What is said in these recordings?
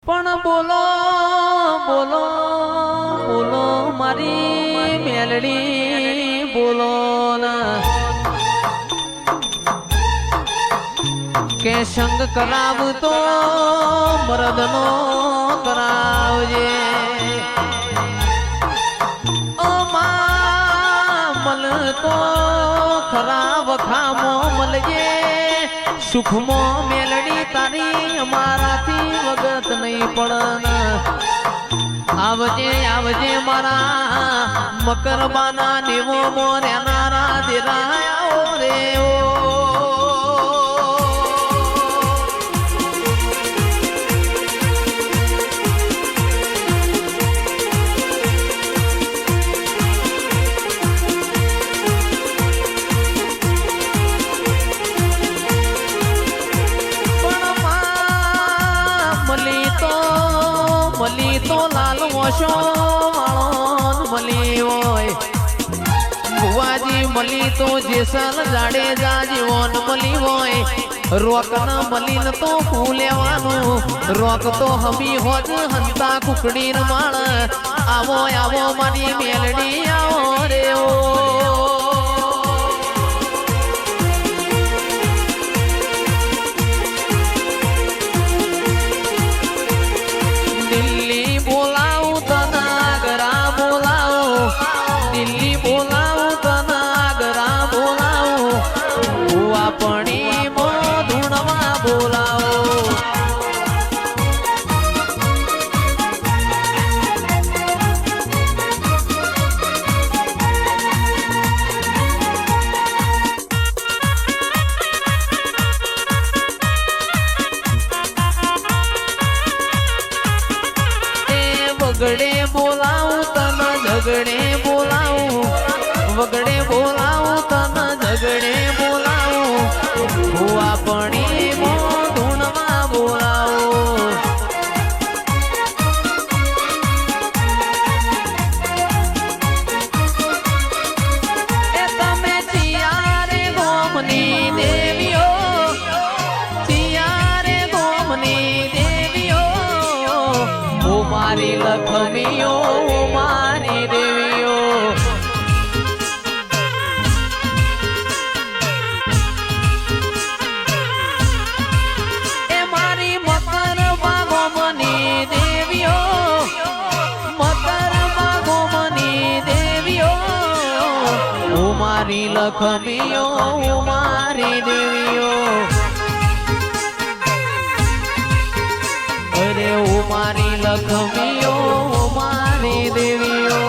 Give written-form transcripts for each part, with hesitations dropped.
પણ બોલો બોલો બોલો મારી મેલડી બોલો ના કે સંગ કરાવતો મરદનો કરાવજે ઓ માં મળતો ખરા વખામો મળજે સુખમો મેલડી તારી અમારાથી વગત નહીં પડન આવજે આવજે મારા મકરબાના નેવો મોર્યાના દેરાયો રે ઓ મલી તો લાલ મોશો વાળો મલી હોય ભુવાજી મલી તો જેસલ જાડેજા જીવન મલી હોય રોક ન મલીન તો હું લેવાનું રોક તો હમી હોજ હંતા કુકડી રમાણ આવો આવો મારી મેલડી આવો રે ઓ વગડે બોલાવું તને ઝગડે બોલાવું વગડે બોલાવું તને ઝગડે બોલાવું ભુવા પણી ધૂણમાં બોલાવું એ તમે ચિયારે ગોમની દેવીઓ ચિયારે ગોમની દેવીઓ મારી લખમીઓ મારી દેવીઓ એ મારી મકર બાગોમની દેવીઓ મકર બાગોમની દેવીઓ મારી લખમીઓ મારી દેવીઓ અરે ઓ મારી લખમીઓ મારી દેવીઓ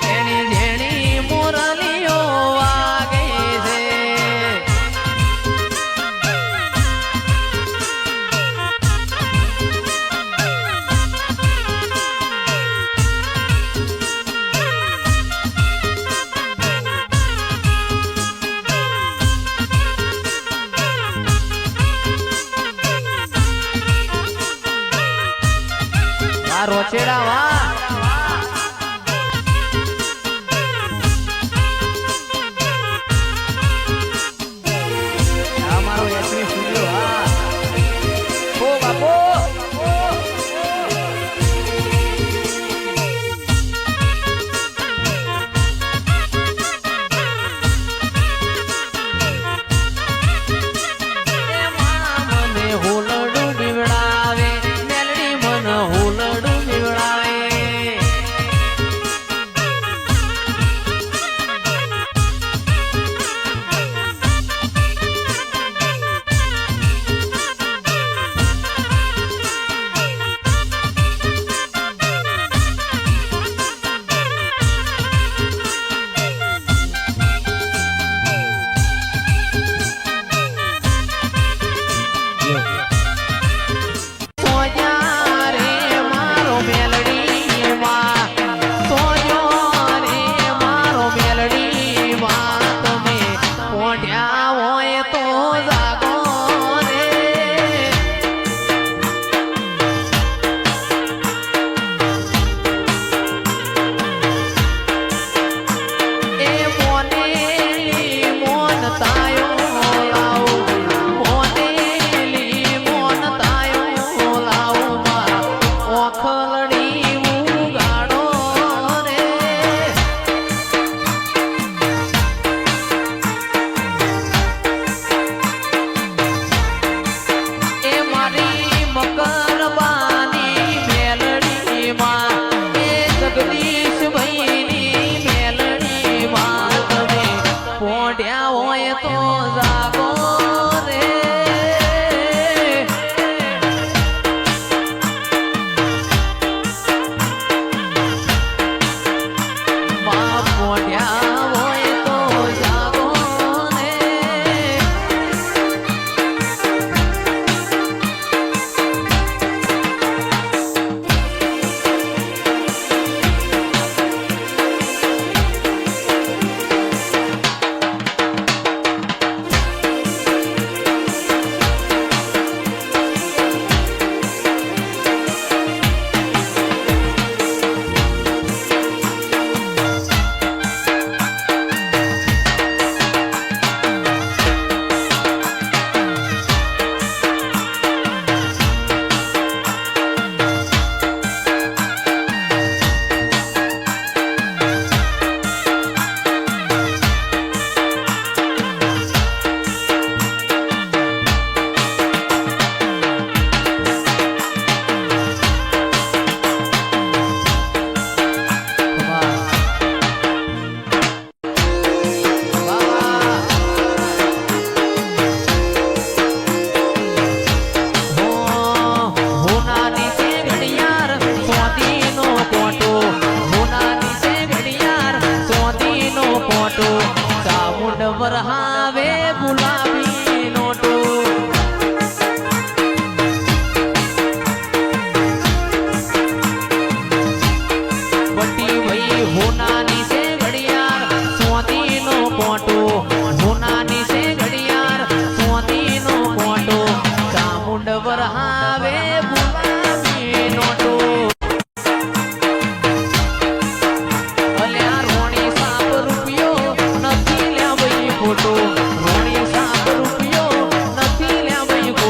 એની જેણી મુરલીઓ વાગે છે રોચેડા વાહ અમારો એસરી સ્ટુડિયો હા ઓ બાપો મને હોલડું બીવડાવે મેલડી મને હોલડું બીવડાવે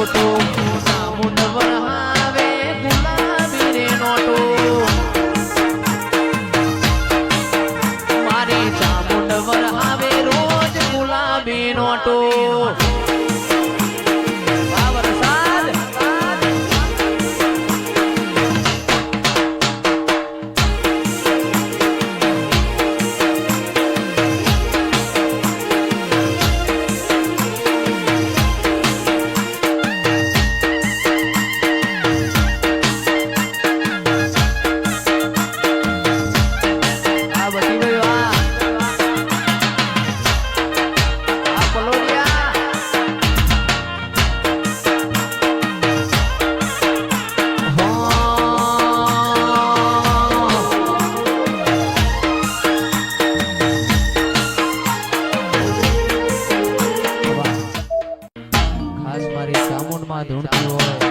છોટો ચામુંડ વરહાવે ગુલાબી રે નોટો મારી ચામુંડ વરહાવે રોજ ગુલાબી નોટો ચામુંડમાં ધૂણતી હોય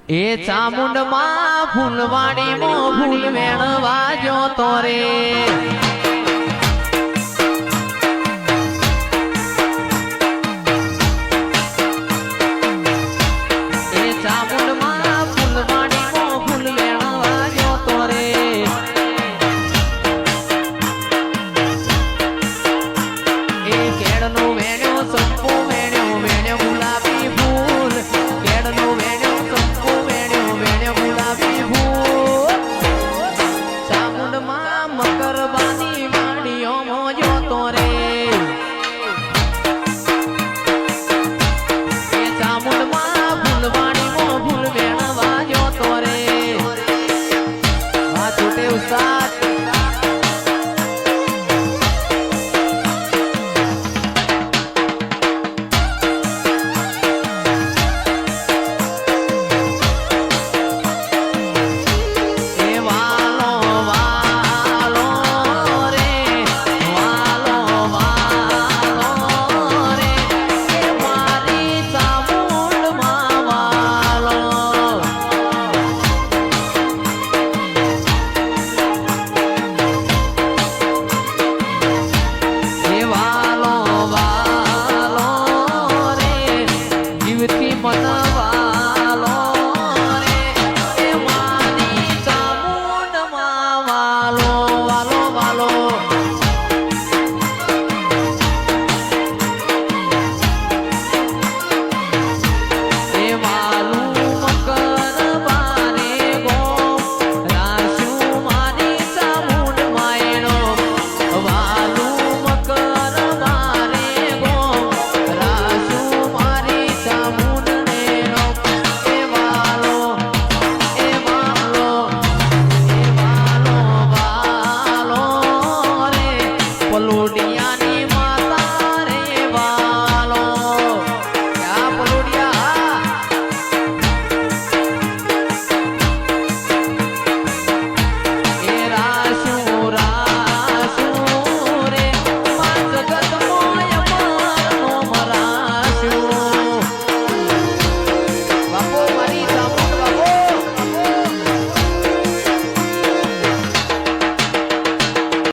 એ ચામુંડમાં ફૂલવાડીમાં ફૂલ વેણવા જો તો રે